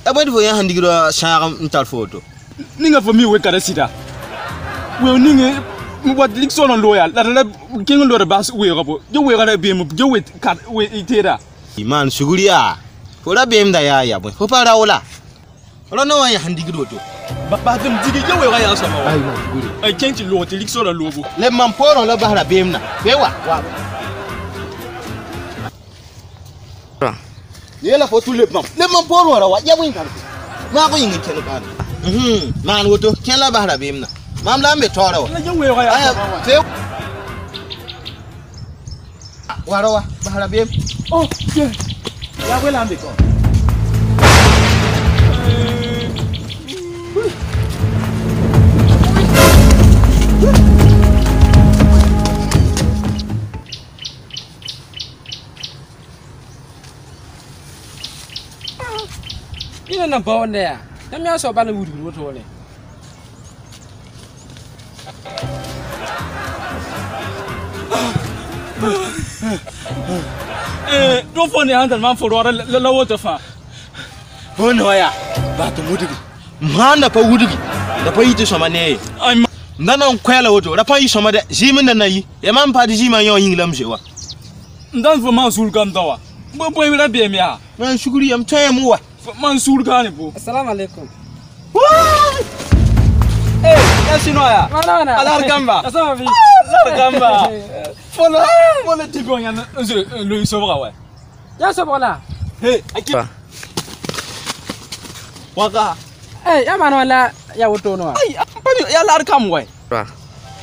Abadi fo yan handigira shagam ntal photo. Ninga for me we kada sida. We ninga what Dixon on loyal. La king on the bas we rabo. You we gonna be you with cat we itera. Man suguria. Fola bem da ya boy. Fo para ola. Ola no yan handigiro to. Ba dem digi you we ga sama wa. I can't lo Dixon on lobo. Le man poro la bahra bem na. Bewa wa. Yela fo tout le man poro wala wa ya boy kan. Ma ko yingi kene kan. Man woto ken la bahra bem na. Mam la me toro. La you we ga sama wa. Warawa bahra bem. Oh, yeah. Ya we lambe ko. Ina na bawo ne ya. Na mi aso ba na wudu woto ne. Don't phone the handle man for la water fa. Bono ya. Ba to mudigi. Manda pa wudigi. Da pa yiti soma ne. Ai ndana nkwela woto. Da pa yi soma de jimin na yi. E man pa di jiman yo yin lamjewa. Ndan fo man sul kan dawa. Bo boy mi la be mi ha. Man shukuri am taye mu wa. Man sul kan bo. Assalamu alaikum. Eh, ya sinoya. Mana. Alar Kamba. Asama vi. Alar Kamba. Fola tigonya lo sobra wa. Ya sobola. Hey, aki. Waka. Ya mana wala ya woto no. Ai, ampani ya lar kam wa.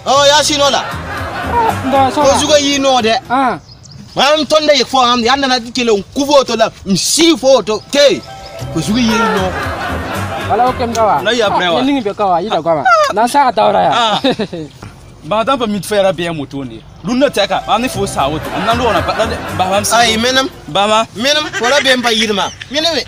Oh ya sinola. Ndo so. Ko zuga yi no de. Man tonde yek fo am yanda na dikele kuvoto la msi photo ke. Ko zuga yi no. Wala okem kawa. Na ya prewa. Ningi be kawa ida kwa. Na saka tawra ya. Ba dan pa mit fera be moto ne. Lunna teka, ani fo sa woto. Nan lo na ba bam sa. Ai menam. Bama. Menam fola bem pa yirma. Mename.